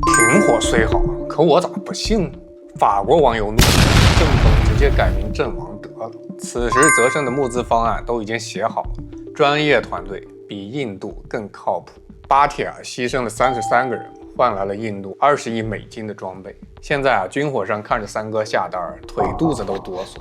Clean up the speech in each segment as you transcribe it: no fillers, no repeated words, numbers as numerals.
停火虽好，可我咋不信呢？法国网友怒，郑风直接改名阵亡得了。此时泽生的募资方案都已经写好了，专业团队比印度更靠谱。巴铁牺牲了33个人，换来了印度20亿美金的装备。现在军火商看着三哥下单，腿肚子都哆嗦，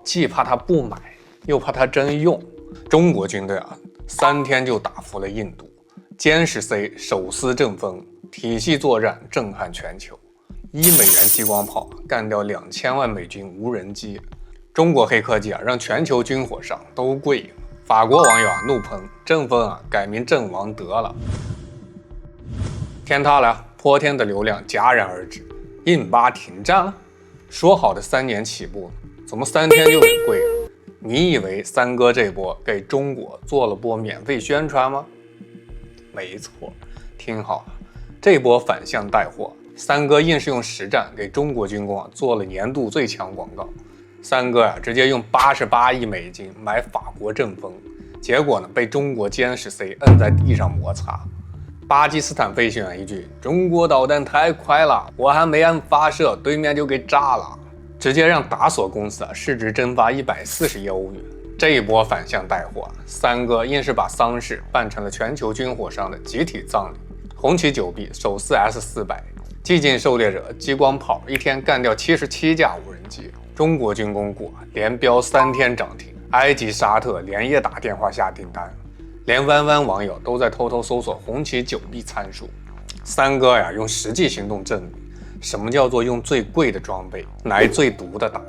既怕他不买，又怕他真用。中国军队3天就打服了印度，歼十 C 手撕阵风，体系作战震撼全球。1美元激光炮干掉2000万美军无人机。中国黑科技让全球军火商都跪了。法国网友怒喷阵风改名阵亡得了。天塌了，泼天的流量戛然而止，印巴停战了。说好的3年起步，怎么3天就给跪了？你以为三哥这波给中国做了波免费宣传吗？没错，听好了，这波反向带货，三哥硬是用实战给中国军工做了年度最强广告。三哥直接用88亿美金买法国阵风，结果呢被中国歼十 C 摁在地上摩擦。巴基斯坦飞行员一句中国导弹太快了，我还没按发射，对面就给炸了，直接让达索公司市值蒸发140亿欧元。这一波反向带货，三哥硬是把丧事办成了全球军火商的集体葬礼。红旗9臂手撕 S400， 激进狩猎者激光炮一天干掉77架无人机。中国军工股连飙3天涨停，埃及、沙特连夜打电话下订单，连弯弯网友都在偷偷搜索红旗9臂参数。三哥用实际行动证明什么叫做用最贵的装备来最毒的打。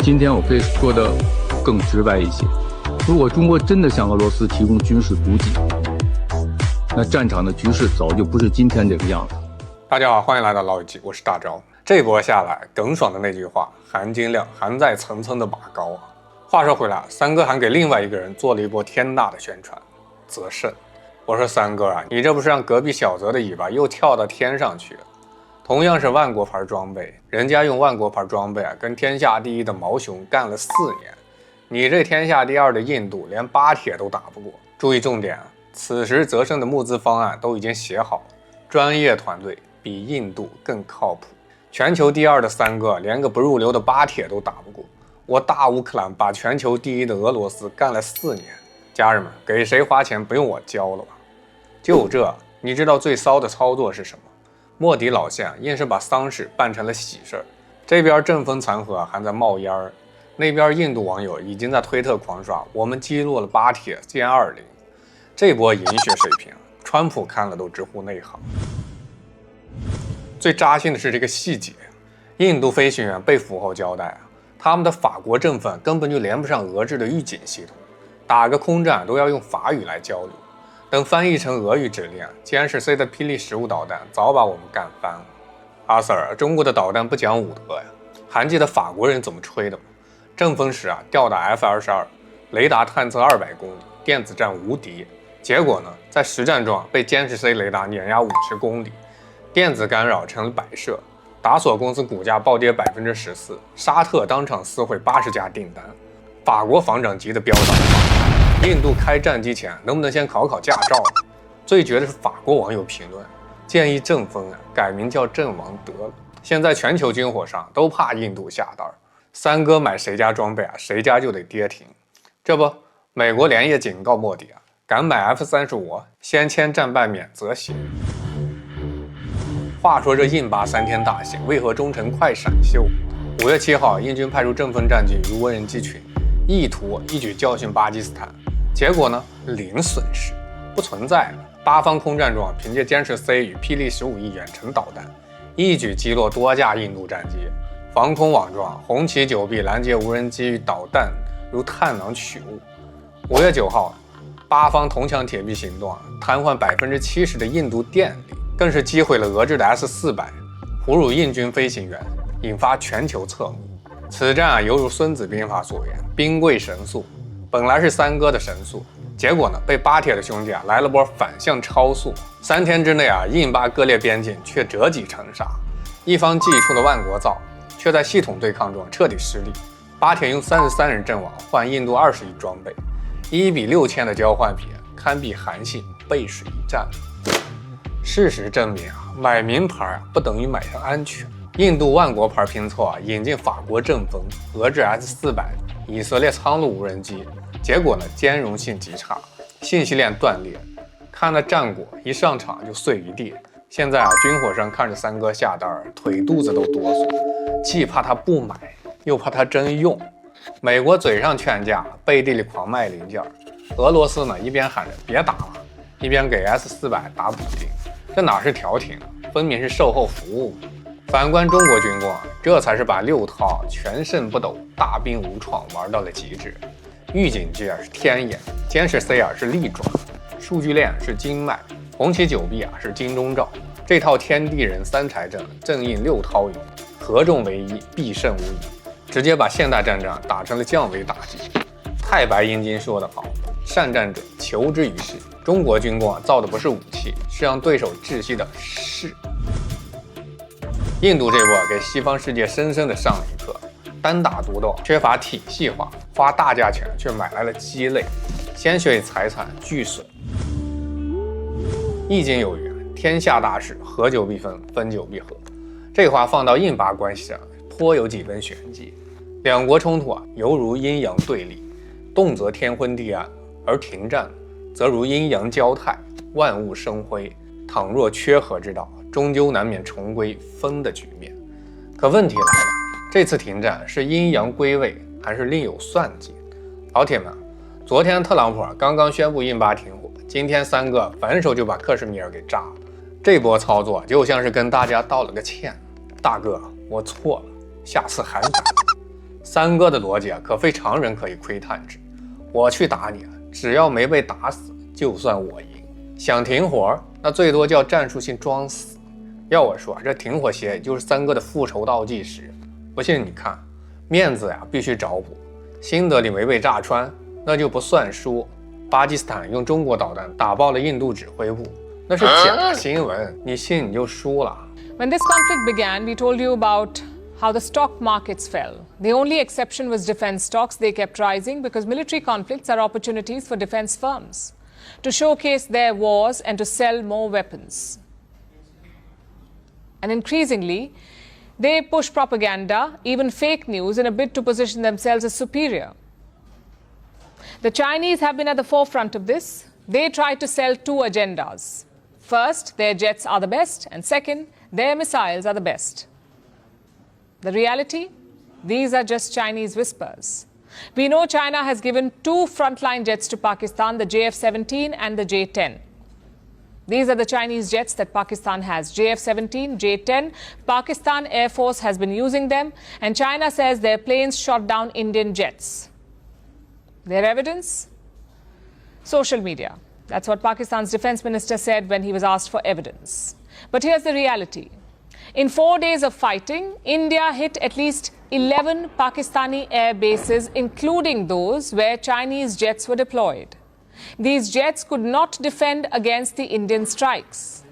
今天我可以说的更直白一些，如果中国真的向俄罗斯提供军事补给，那战场的局势早就不是今天这个样子。大家好，欢迎来到老友记，我是大钊。这波下来，耿爽的那句话含金量还在层层的拔高啊。话说回来，三哥还给另外一个人做了一波天大的宣传，泽胜。我说三哥你这不是让隔壁小泽的尾巴又跳到天上去了？同样是万国牌装备，人家用万国牌装备跟天下第一的毛熊干了4年，你这天下第2的印度连巴铁都打不过。注意重点此时泽生的募资方案都已经写好了，专业团队比印度更靠谱。全球第2的三哥连个不入流的巴铁都打不过，我大乌克兰把全球第1的俄罗斯干了4年。家人们，给谁花钱不用我教了吧？就这，你知道最骚的操作是什么？莫迪老县硬是把丧事办成了喜事儿，这边阵风残核还在冒烟儿，那边印度网友已经在推特狂刷我们击落了巴铁歼20，这波银血水平，川普看了都直呼内行。最扎心的是这个细节，印度飞行员被俘后交代他们的法国阵风根本就连不上俄制的预警系统，打个空战都要用法语来交流。等翻译成俄语指令，歼十 C 的霹雳15导弹早把我们干翻了。阿 Sir， 中国的导弹不讲武德呀！还记得法国人怎么吹的吗？阵风时吊打 F-22， 雷达探测200公里，电子战无敌。结果呢，在实战中被歼十 C 雷达碾压50公里，电子干扰成了摆设。达索公司股价暴跌14%，沙特当场撕毁80家订单。法国防长急得飙涨印度开战机前能不能先考考驾照？最绝的是法国网友评论，建议阵风改名叫阵亡得了。现在全球军火商都怕印度下单，三哥买谁家装备谁家就得跌停。这不，美国连夜警告莫迪敢买 F-35先签战败免责协议。话说这印巴3天大戏为何中程快闪秀？5月7号，印军派出阵风战机与无人机群，意图一举教训巴基斯坦。结果呢，零损失，不存在。八方空战中凭借歼十 C 与霹雳15E远程导弹，一举击落多架印度战机。防空网中红旗9臂拦截无人机与导弹如探囊取物。5月9号，八方铜墙铁壁行动瘫痪70%的印度电力，更是击毁了俄制的 S400，俘虏印军飞行员，引发全球侧目。此战犹如孙子兵法所言，兵贵神速。本来是三哥的神速，结果呢，被巴铁的兄弟来了波反向超速。3天之内印巴割裂边境却折戟沉沙，一方祭出的万国造，却在系统对抗中彻底失利。8天用33人阵亡换印度20亿装备，1比6000的交换比堪比韩信背水一战。事实证明买名牌不等于买上安全。印度万国牌拼凑引进法国阵风、俄制 S400、以色列苍鹭无人机，结果兼容性极差，信息链断裂。看那战果，一上场就碎一地。现在军火商看着三哥下单，腿肚子都哆嗦，既怕他不买，又怕他真用。美国嘴上劝架，背地里狂卖零件。俄罗斯一边喊着别打了，一边给 S400打补丁，这哪是调停，分明是售后服务。反观中国军工这才是把6套全胜不斗、大兵无创玩到了极致。预警机是天眼，监视 C 是利爪，数据链是经脉，红旗9臂是金钟罩。这套天地人三柴阵，正应6韬语，合众为一，必胜无疑。直接把现代战争打成了降维打击。太白阴经说得好，善战者求之于事。中国军工造的不是武器，是让对手窒息的事。印度这波给西方世界深深的上了一课，单打独斗，缺乏体系化，花大价钱却买来了鸡肋，鲜血与财产俱损。易经有云：天下大事，合久必分，分久必合。这话放到印巴关系上，颇有几分玄机。两国冲突犹如阴阳对立，动则天昏地暗，而停战则如阴阳交泰，万物生辉。倘若缺合之道，终究难免重归分的局面。可问题来了，这次停战是阴阳归位，还是另有算计？老铁们，昨天特朗普刚刚宣布印巴停火，今天三哥反手就把克什米尔给炸了。这波操作就像是跟大家道了个歉，大哥，我错了，下次还敢。三哥的逻辑可非常人可以窥探之。我去打你，只要没被打死，就算我赢。想停火，那最多叫战术性装死。要我说，这停火协议就是三哥的复仇倒计时。不信你看，面子必须找补。新德里没被炸穿，那就不算输。巴基斯坦用中国导弹打爆了印度指挥部，那是假新闻，你信你就输了。When this conflict began, we told you about how the stock markets fell. The only exception was defense stocks. They kept rising because military conflicts are opportunities for defense firms to showcase their wars and to sell more weapons. And increasingly, they push propaganda, even fake news, in a bid to position themselves as superior. The Chinese have been at the forefront of this. They try to sell two agendas. First, their jets are the best, and second, their missiles are the best. The reality? These are just Chinese whispers. We know China has given two frontline jets to Pakistan, the JF-17 and the J-10. These are the Chinese jets that Pakistan has, JF-17, J-10. Pakistan Air Force has been using them, and China says their planes shot down Indian jets. Their evidence? Social media. That's what Pakistan's defense minister said when he was asked for evidence. But here's the reality. In 4 days of fighting, India hit at least 11 Pakistani air bases, including those where Chinese jets were deployed. These jets could not defend against the Indian strikes.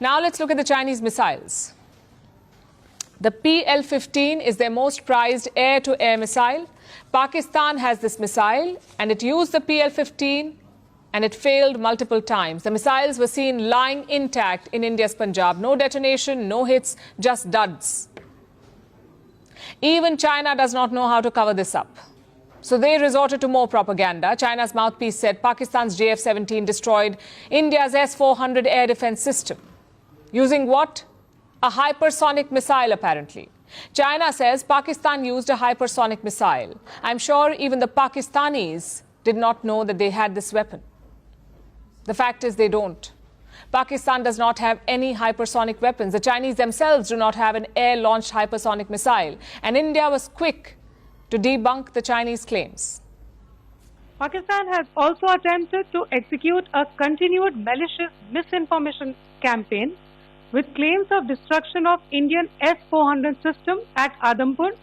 Now let's look at the Chinese missiles. The PL-15 is their most prized air-to-air missile. Pakistan has this missile, and it used the PL-15 and it failed multiple times. The missiles were seen lying intact in India's Punjab. No detonation, no hits, just duds. Even China does not know how to cover this up. So they resorted to more propaganda. China's mouthpiece said Pakistan's JF-17 destroyed India's S-400 air defense system. Using what? A hypersonic missile, apparently. China says Pakistan used a hypersonic missile. I'm sure even the Pakistanis did not know that they had this weapon. The fact is they don't. Pakistan does not have any hypersonic weapons. The Chinese themselves do not have an air-launched hypersonic missile. And India was quick to debunk the Chinese claims. Pakistan has also attempted to execute a continued malicious misinformation campaign with claims of destruction of Indian S-400 system at Adampur,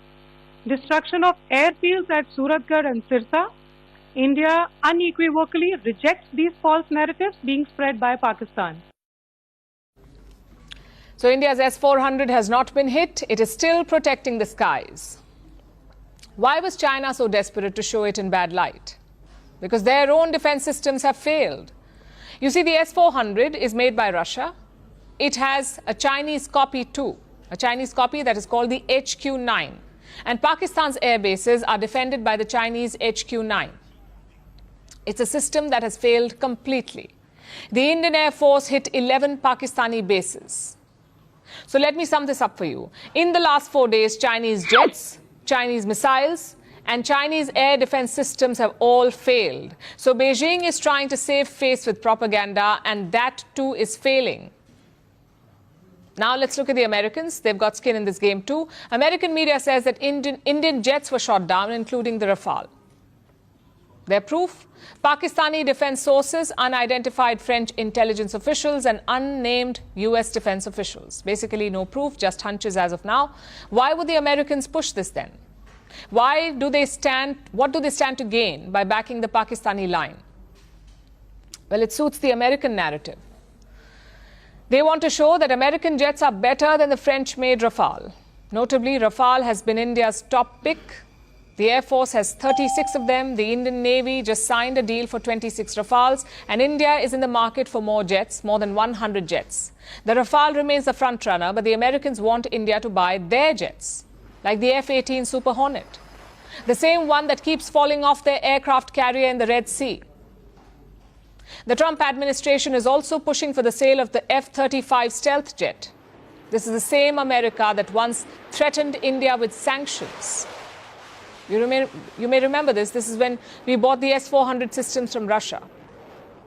destruction of airfields at Suratgarh and Sirsa. India unequivocally rejects these false narratives being spread by Pakistan. So India's S-400 has not been hit. It is still protecting the skies. Why was China so desperate to show it in bad light? Because their own defense systems have failed. You see, the S-400 is made by Russia. It has a Chinese copy too, a Chinese copy that is called the HQ-9. And Pakistan's air bases are defended by the Chinese HQ-9. It's a system that has failed completely. The Indian Air Force hit 11 Pakistani bases. So let me sum this up for you. In the last 4 days, Chinese jets, Chinese missiles, and Chinese air defense systems have all failed. So Beijing is trying to save face with propaganda, and that too is failing. Now let's look at the Americans. They've got skin in this game too. American media says that Indian jets were shot down, including the Rafale. Their proof? Pakistani defense sources, unidentified French intelligence officials, and unnamed US defense officials. Basically no proof, just hunches as of now. Why would the Americans push this then? What do they stand to gain by backing the Pakistani line? Well, it suits the American narrative. They want to show that American jets are better than the French-made Rafale. Notably, Rafale has been India's top pick. The Air Force has 36 of them. The Indian Navy just signed a deal for 26 Rafales. And India is in the market for more jets, more than 100 jets. The Rafale remains the front runner, but the Americans want India to buy their jets, like the F-18 Super Hornet, the same one that keeps falling off their aircraft carrier in the Red Sea. The Trump administration is also pushing for the sale of the F-35 stealth jet. This is the same America that once threatened India with sanctions. You may remember this. This is when we bought the S-400 systems from Russia,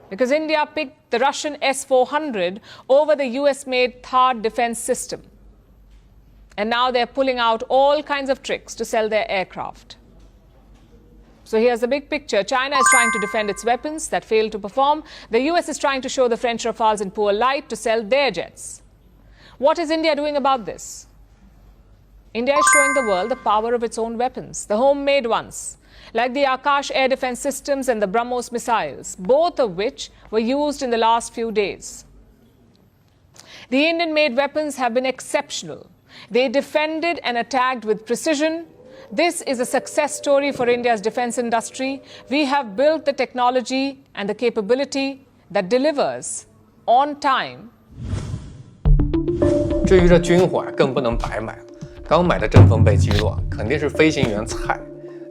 because India picked the Russian S-400 over the US-made THAAD defense system. And now they're pulling out all kinds of tricks to sell their aircraft. So here's the big picture. China is trying to defend its weapons that failed to perform. The US is trying to show the French Rafales in poor light to sell their jets. What is India doing about this? India is showing the world the power of its own weapons, the homemade ones, like the Akash air defense systems and the BrahMos missiles, both of which were used in the last few days. The Indian-made weapons have been exceptional. They defended and attacked with precision. This is a success story for India's defense industry. We have built the technology and the capability that delivers on time. 至于这军火更不能白买了，刚买的阵风被击落，肯定是飞行员菜，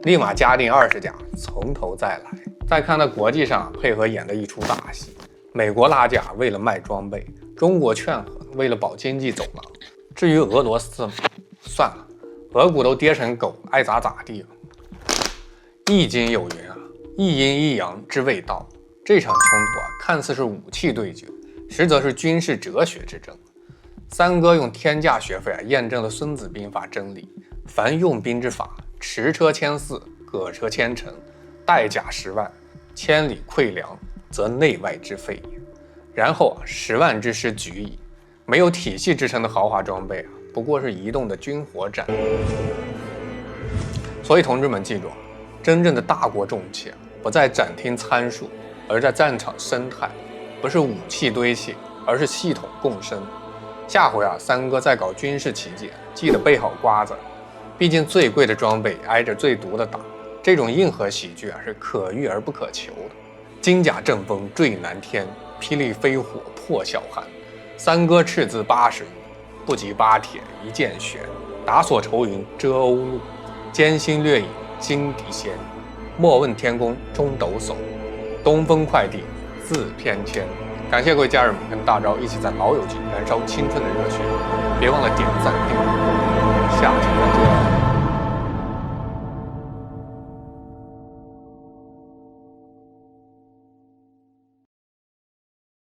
立马加订20架，从头再来。再看到国际上配合演的一出大戏，美国拉架为了卖装备，中国劝和为了保经济走廊。至于俄罗斯，算了，俄股都跌成狗，爱咋咋地了。易经有云啊，一阴一阳之谓道。这场冲突啊，看似是武器对决，实则是军事哲学之争。三哥用天价学费验证了《孙子兵法》真理：凡用兵之法，驰车千驷，葛车千乘，带甲10万，千里馈粮，则内外之费也。然后10万之师举矣。没有体系支撑的豪华装备不过是移动的军火展。所以同志们记住，真正的大国重器不在展厅参数，而在战场生态。不是武器堆砌，而是系统共生。下回三哥再搞军事旗舰，记得备好瓜子。毕竟最贵的装备挨着最毒的打，这种硬核喜剧是可遇而不可求的。金甲阵风坠南天，霹雳飞火破晓寒。三哥斥资80亿，不及巴铁一剑悬。打锁愁云遮欧陆，艰辛掠影惊敌先。莫问天公中斗叟，东风快递自翩跹。感谢各位家人们跟大招一起在老友记燃烧青春的热血，别忘了点赞订阅，下期再见。